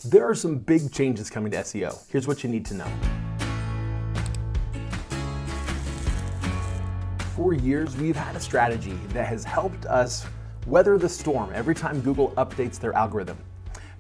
There are some big changes coming to SEO. Here's what you need to know. For years, we've had a strategy that has helped us weather the storm every time Google updates their algorithm.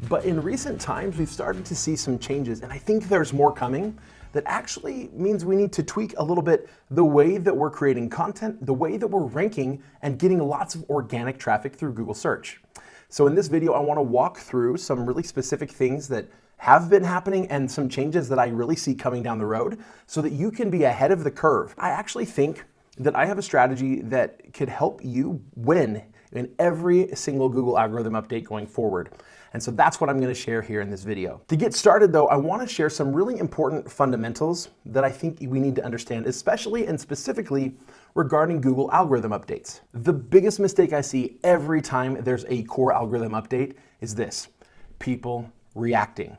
But in recent times, we've started to see some changes, and I think there's more coming that actually means we need to tweak a little bit the way that we're creating content, the way that we're ranking, and getting lots of organic traffic through Google search. So in this video, I want to walk through some really specific things that have been happening and some changes that I really see coming down the road so that you can be ahead of the curve. I actually think that I have a strategy that could help you win in every single Google algorithm update going forward. And so that's what I'm going to share here in this video. To get started though, I want to share some really important fundamentals that I think we need to understand, especially and specifically regarding Google algorithm updates. The biggest mistake I see every time there's a core algorithm update is this: people reacting.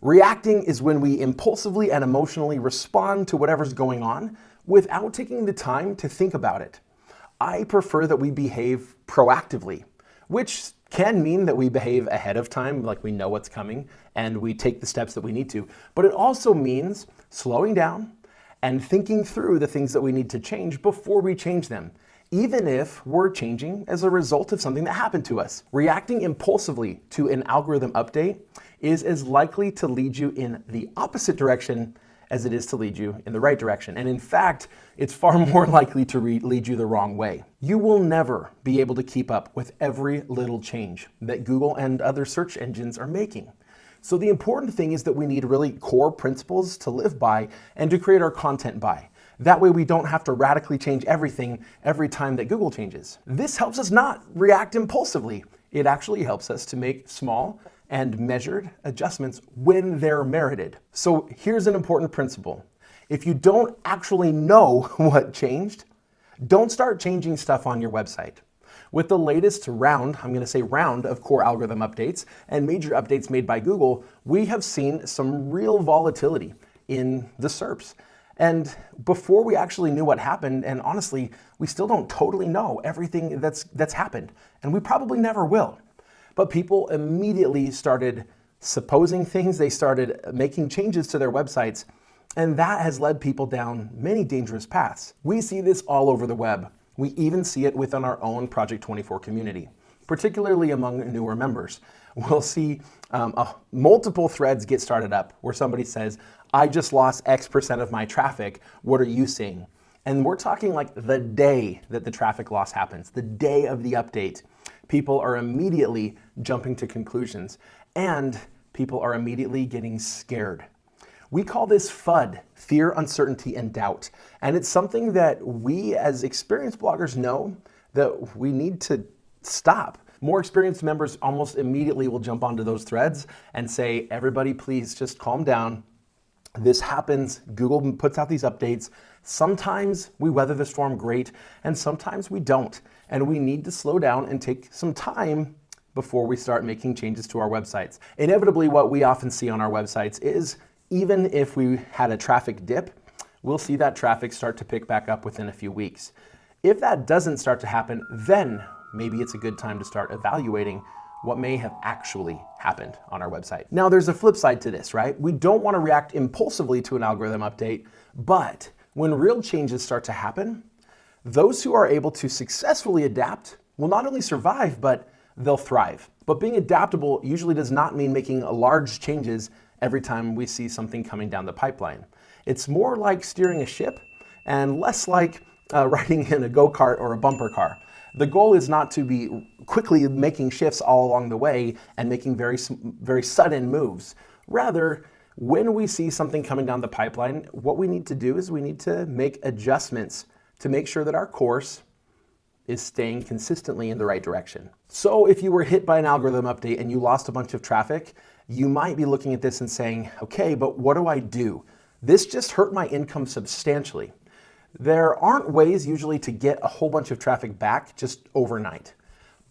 Reacting is when we impulsively and emotionally respond to whatever's going on without taking the time to think about it. I prefer that we behave proactively, which can mean that we behave ahead of time, like we know what's coming, and we take the steps that we need to. But it also means slowing down and thinking through the things that we need to change before we change them, even if we're changing as a result of something that happened to us. Reacting impulsively to an algorithm update is as likely to lead you in the opposite direction as it is to lead you in the right direction. And in fact, it's far more likely to lead you the wrong way. You will never be able to keep up with every little change that Google and other search engines are making. So the important thing is that we need really core principles to live by and to create our content by. That way we don't have to radically change everything every time that Google changes. This helps us not react impulsively. It actually helps us to make small and measured adjustments when they're merited. So here's an important principle. If you don't actually know what changed, don't start changing stuff on your website. With the latest round of core algorithm updates and major updates made by Google, we have seen some real volatility in the SERPs. And before we actually knew what happened, and honestly, we still don't totally know everything that's happened, and we probably never will. But people immediately started supposing things, they started making changes to their websites, and that has led people down many dangerous paths. We see this all over the web. We even see it within our own Project 24 community, particularly among newer members. We'll see multiple threads get started up where somebody says, I just lost X% of my traffic, what are you seeing? And we're talking like the day that the traffic loss happens, the day of the update. People are immediately jumping to conclusions and people are immediately getting scared. We call this FUD, fear, uncertainty, and doubt. And it's something that we as experienced bloggers know that we need to stop. More experienced members almost immediately will jump onto those threads and say, everybody please just calm down. This happens. Google puts out these updates. Sometimes we weather the storm great, and sometimes we don't. And we need to slow down and take some time before we start making changes to our websites. Inevitably, what we often see on our websites is even if we had a traffic dip, we'll see that traffic start to pick back up within a few weeks. If that doesn't start to happen, then maybe it's a good time to start evaluating what may have actually happened on our website. Now, there's a flip side to this, right? We don't want to react impulsively to an algorithm update, but when real changes start to happen, those who are able to successfully adapt will not only survive, but they'll thrive. But being adaptable usually does not mean making large changes every time we see something coming down the pipeline. It's more like steering a ship and less like riding in a go-kart or a bumper car. The goal is not to be quickly making shifts all along the way and making very sudden moves. Rather, when we see something coming down the pipeline, what we need to do is we need to make adjustments to make sure that our course is staying consistently in the right direction. So if you were hit by an algorithm update and you lost a bunch of traffic, you might be looking at this and saying, okay, but what do I do? This just hurt my income substantially. There aren't ways usually to get a whole bunch of traffic back just overnight,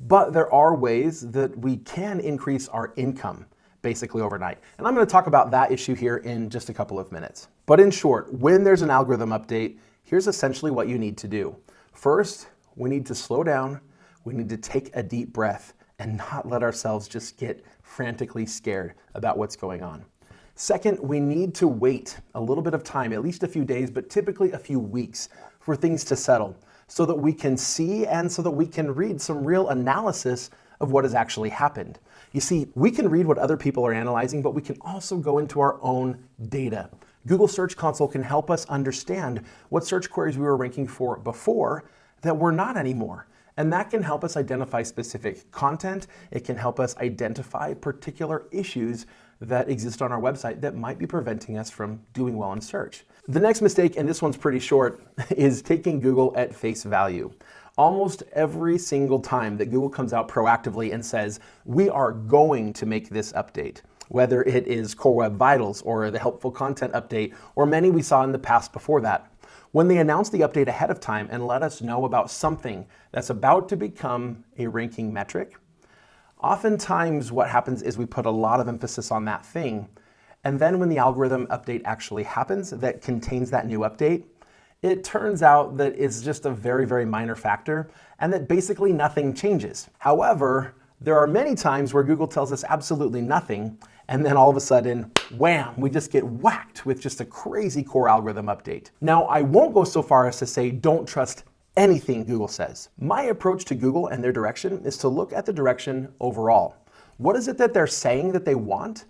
but there are ways that we can increase our income basically overnight. And I'm going to talk about that issue here in just a couple of minutes. But in short, when there's an algorithm update, here's essentially what you need to do. First, we need to slow down, we need to take a deep breath, and not let ourselves just get frantically scared about what's going on. Second, we need to wait a little bit of time, at least a few days, but typically a few weeks, for things to settle so that we can see and so that we can read some real analysis of what has actually happened. You see, we can read what other people are analyzing, but we can also go into our own data. Google Search Console can help us understand what search queries we were ranking for before that we're not anymore. And that can help us identify specific content. It can help us identify particular issues that exist on our website that might be preventing us from doing well in search. The next mistake, and this one's pretty short, is taking Google at face value. Almost every single time that Google comes out proactively and says, we are going to make this update, whether it is Core Web Vitals or the helpful content update, or many we saw in the past before that, when they announce the update ahead of time and let us know about something that's about to become a ranking metric, oftentimes what happens is we put a lot of emphasis on that thing. And then when the algorithm update actually happens that contains that new update, it turns out that it's just a very, very minor factor and that basically nothing changes. However, there are many times where Google tells us absolutely nothing, and then all of a sudden, wham, we just get whacked with just a crazy core algorithm update. Now, I won't go so far as to say don't trust anything Google says. My approach to Google and their direction is to look at the direction overall. What is it that they're saying that they want?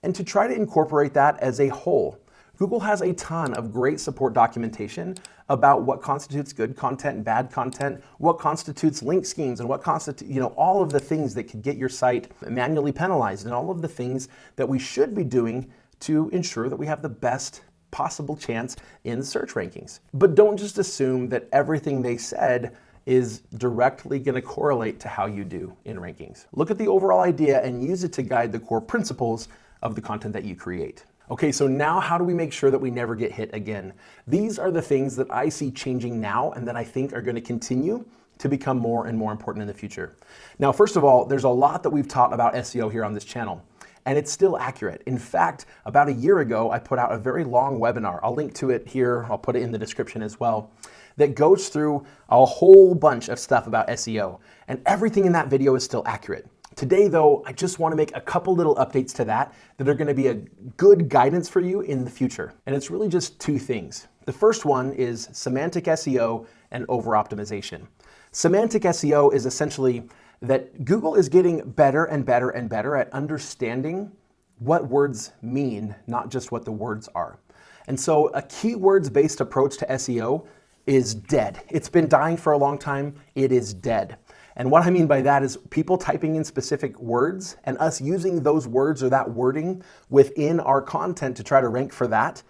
And to try to incorporate that as a whole. Google has a ton of great support documentation about what constitutes good content and bad content, what constitutes link schemes, and what constitutes, all of the things that could get your site manually penalized, and all of the things that we should be doing to ensure that we have the best possible chance in search rankings. But don't just assume that everything they said is directly going to correlate to how you do in rankings. Look at the overall idea and use it to guide the core principles of the content that you create. Okay, so now how do we make sure that we never get hit again? These are the things that I see changing now and that I think are going to continue to become more and more important in the future. Now, first of all, there's a lot that we've taught about SEO here on this channel, and it's still accurate. In fact, about a year ago, I put out a very long webinar. I'll link to it here. I'll put it in the description as well, that goes through a whole bunch of stuff about SEO, and everything in that video is still accurate. Today, though, I just want to make a couple little updates to that are going to be a good guidance for you in the future. And it's really just two things. The first one is semantic SEO and over-optimization. Semantic SEO is essentially that Google is getting better and better and better at understanding what words mean, not just what the words are. And so a keywords-based approach to SEO is dead. It's been dying for a long time. It is dead. And what I mean by that is people typing in specific words and us using those words or that wording within our content to try to rank for that.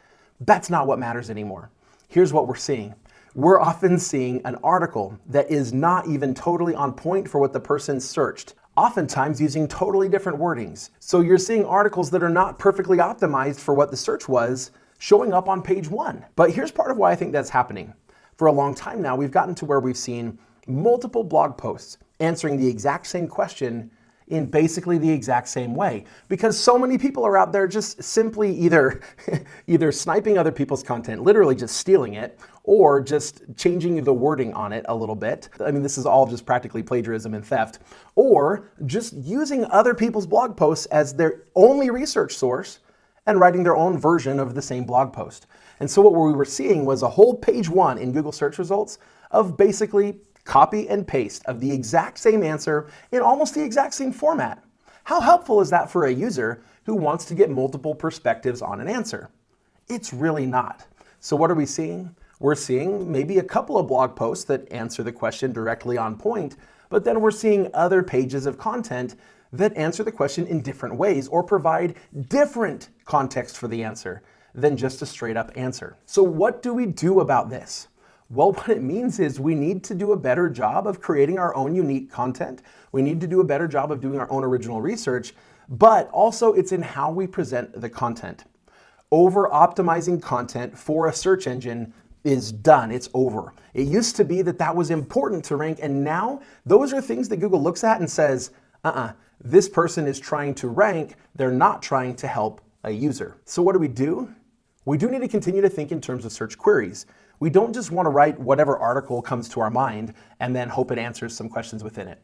That's not what matters anymore. Here's what we're seeing. We're often seeing an article that is not even totally on point for what the person searched, oftentimes using totally different wordings. So you're seeing articles that are not perfectly optimized for what the search was showing up on page 1. But here's part of why I think that's happening. For a long time now, we've gotten to where we've seen multiple blog posts answering the exact same question in basically the exact same way, because so many people are out there just simply either sniping other people's content, literally just stealing it, or just changing the wording on it a little bit. I mean, this is all just practically plagiarism and theft, or just using other people's blog posts as their only research source and writing their own version of the same blog post. And so what we were seeing was a whole page 1 in Google search results of basically copy and paste of the exact same answer in almost the exact same format. How helpful is that for a user who wants to get multiple perspectives on an answer? It's really not. So what are we seeing? We're seeing maybe a couple of blog posts that answer the question directly on point, but then we're seeing other pages of content that answer the question in different ways or provide different context for the answer than just a straight up answer. So what do we do about this? Well, what it means is we need to do a better job of creating our own unique content. We need to do a better job of doing our own original research, but also it's in how we present the content. Over-optimizing content for a search engine is done. It's over. It used to be that was important to rank, and now those are things that Google looks at and says, this person is trying to rank, they're not trying to help a user. So what do? We do need to continue to think in terms of search queries. We don't just want to write whatever article comes to our mind and then hope it answers some questions within it.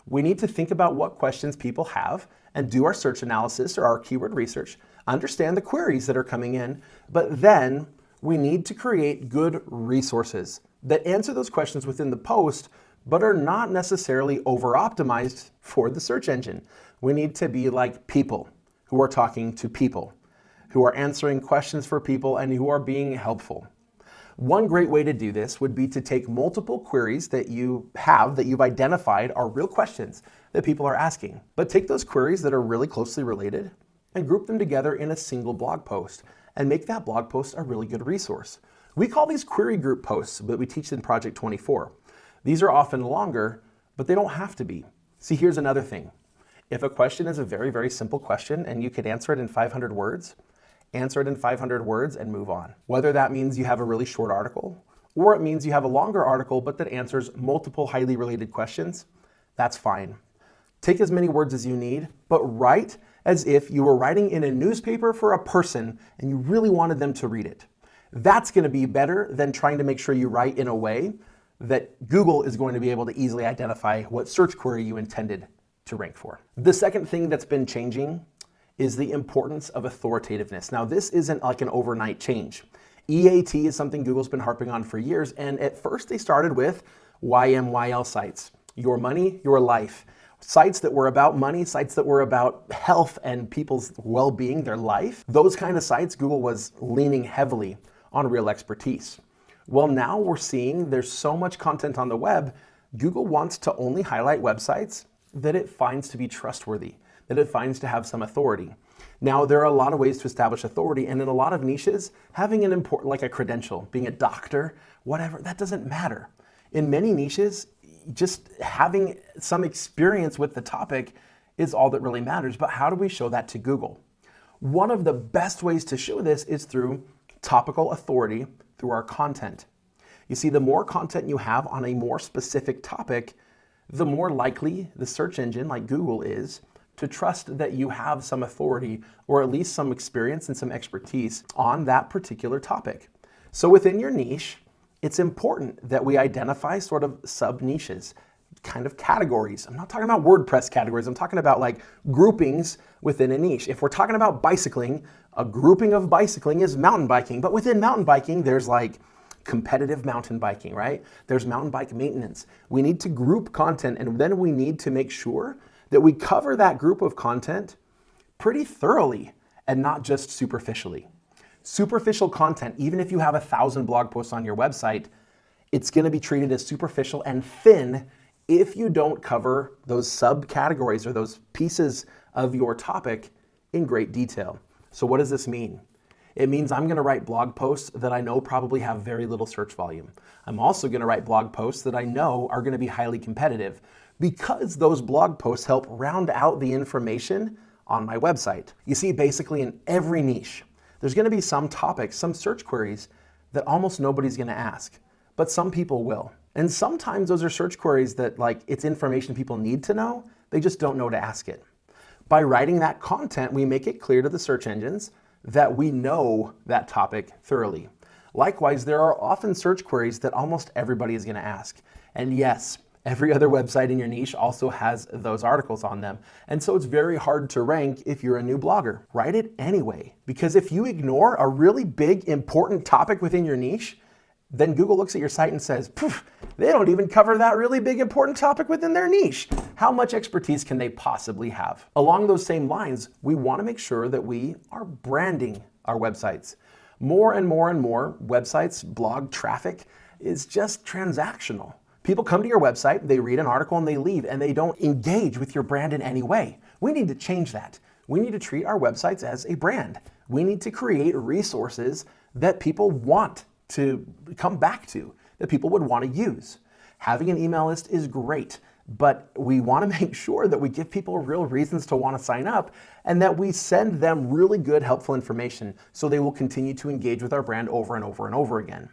We need to think about what questions people have and do our search analysis or our keyword research, understand the queries that are coming in, but then we need to create good resources that answer those questions within the post, but are not necessarily over-optimized for the search engine. We need to be like people who are talking to people, who are answering questions for people, and who are being helpful. One great way to do this would be to take multiple queries that you've identified are real questions that people are asking, but take those queries that are really closely related and group them together in a single blog post and make that blog post a really good resource. We call these query group posts, but we teach in Project 24. These are often longer, but they don't have to be. See, here's another thing. If a question is a very, very simple question and you could answer it in 500 words, answer it in 500 words and move on. Whether that means you have a really short article or it means you have a longer article but that answers multiple highly related questions, that's fine. Take as many words as you need, but write as if you were writing in a newspaper for a person and you really wanted them to read it. That's going to be better than trying to make sure you write in a way that Google is going to be able to easily identify what search query you intended to rank for. The second thing that's been changing is the importance of authoritativeness. Now, this isn't like an overnight change. EAT is something Google's been harping on for years, and at first they started with YMYL sites, your money, your life. Sites that were about money, sites that were about health and people's well-being, their life. Those kind of sites, Google was leaning heavily on real expertise. Well, now we're seeing there's so much content on the web, Google wants to only highlight websites that it finds to be trustworthy, that it finds to have some authority. Now, there are a lot of ways to establish authority, and in a lot of niches, having an important, like a credential, being a doctor, whatever, that doesn't matter. In many niches, just having some experience with the topic is all that really matters. But how do we show that to Google? One of the best ways to show this is through topical authority through our content. You see, the more content you have on a more specific topic, the more likely the search engine like Google is to trust that you have some authority or at least some experience and some expertise on that particular topic. So within your niche, it's important that we identify sort of sub-niches, kind of categories. I'm not talking about WordPress categories. I'm talking about like groupings within a niche. If we're talking about bicycling, a grouping of bicycling is mountain biking. But within mountain biking, there's like competitive mountain biking, right? There's mountain bike maintenance. We need to group content, and then we need to make sure that we cover that group of content pretty thoroughly and not just superficially. Superficial content, even if you have 1,000 blog posts on your website, it's going to be treated as superficial and thin if you don't cover those subcategories or those pieces of your topic in great detail. So what does this mean? It means I'm going to write blog posts that I know probably have very little search volume. I'm also going to write blog posts that I know are going to be highly competitive because those blog posts help round out the information on my website. You see, basically in every niche, there's going to be some topics, some search queries that almost nobody's going to ask, but some people will. And sometimes those are search queries that it's information people need to know, they just don't know to ask it. By writing that content, we make it clear to the search engines that we know that topic thoroughly. Likewise, there are often search queries that almost everybody is going to ask. And yes, every other website in your niche also has those articles on them. And so it's very hard to rank if you're a new blogger. Write it anyway, because if you ignore a really big, important topic within your niche, then Google looks at your site and says, they don't even cover that really big, important topic within their niche. How much expertise can they possibly have? Along those same lines, we want to make sure that we are branding our websites. More and more and more websites, blog traffic is just transactional. People come to your website, they read an article and they leave, and they don't engage with your brand in any way. We need to change that. We need to treat our websites as a brand. We need to create resources that people want to come back to, that people would want to use. Having an email list is great, but we want to make sure that we give people real reasons to want to sign up and that we send them really good, helpful information so they will continue to engage with our brand over and over and over again.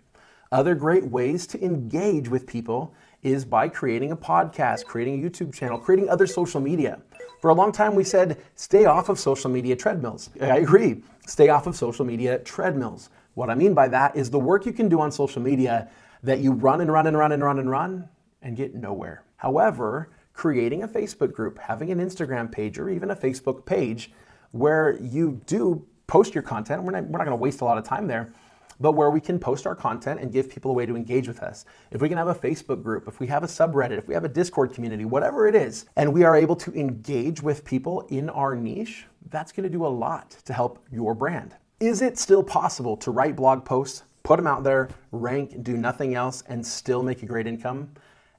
Other great ways to engage with people is by creating a podcast, creating a YouTube channel, creating other social media. For a long time, we said, stay off of social media treadmills. I agree, stay off of social media treadmills. What I mean by that is the work you can do on social media that you run and run and run and run and run and get nowhere. However, creating a Facebook group, having an Instagram page, or even a Facebook page where you do post your content. We're not going to waste a lot of time there, but where we can post our content and give people a way to engage with us. If we can have a Facebook group, if we have a subreddit, if we have a Discord community, whatever it is, and we are able to engage with people in our niche, that's going to do a lot to help your brand. Is it still possible to write blog posts, put them out there, rank, do nothing else, and still make a great income?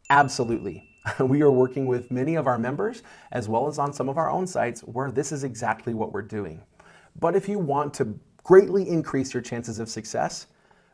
Absolutely. We are working with many of our members, as well as on some of our own sites, where this is exactly what we're doing. But if you want to greatly increase your chances of success,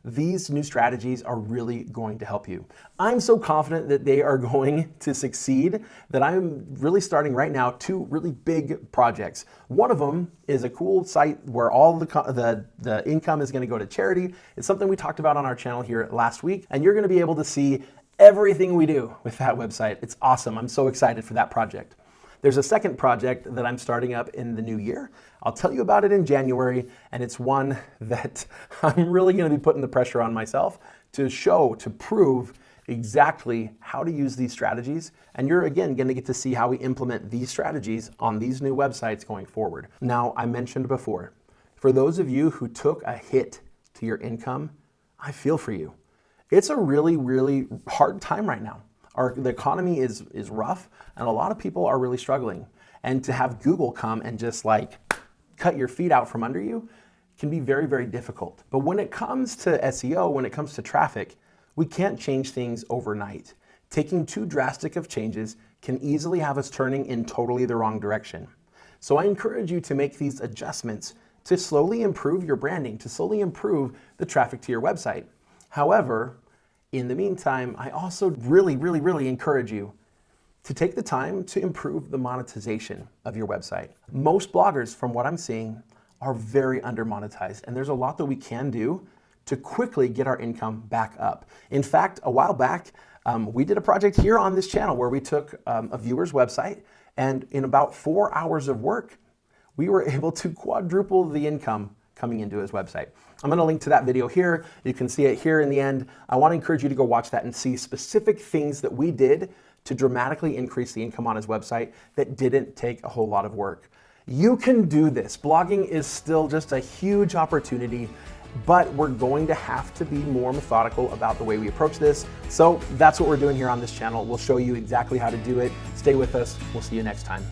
these new strategies are really going to help you. I'm so confident that they are going to succeed that I'm really starting right now 2 really big projects. One of them is a cool site where all the income is going to go to charity. It's something we talked about on our channel here last week, and you're going to be able to see everything we do with that website. It's awesome. I'm so excited for that project. There's a second project that I'm starting up in the new year. I'll tell you about it in January, and it's one that I'm really going to be putting the pressure on myself to prove exactly how to use these strategies. And you're again going to get to see how we implement these strategies on these new websites going forward. Now, I mentioned before, for those of you who took a hit to your income, I feel for you. It's a really, really hard time right now. The economy is rough, and a lot of people are really struggling. And to have Google come and just like cut your feet out from under you can be very, very difficult. But when it comes to SEO, when it comes to traffic, we can't change things overnight. Taking too drastic of changes can easily have us turning in totally the wrong direction. So I encourage you to make these adjustments to slowly improve your branding, to slowly improve the traffic to your website. However, in the meantime, I also really, really, really encourage you to take the time to improve the monetization of your website. Most bloggers, from what I'm seeing, are very under-monetized, and there's a lot that we can do to quickly get our income back up. In fact, a while back, we did a project here on this channel where we took a viewer's website, and in about 4 hours of work, we were able to quadruple the income coming into his website. I'm going to link to that video here. You can see it here in the end. I want to encourage you to go watch that and see specific things that we did to dramatically increase the income on his website that didn't take a whole lot of work. You can do this. Blogging is still just a huge opportunity, but we're going to have to be more methodical about the way we approach this. So that's what we're doing here on this channel. We'll show you exactly how to do it. Stay with us. We'll see you next time.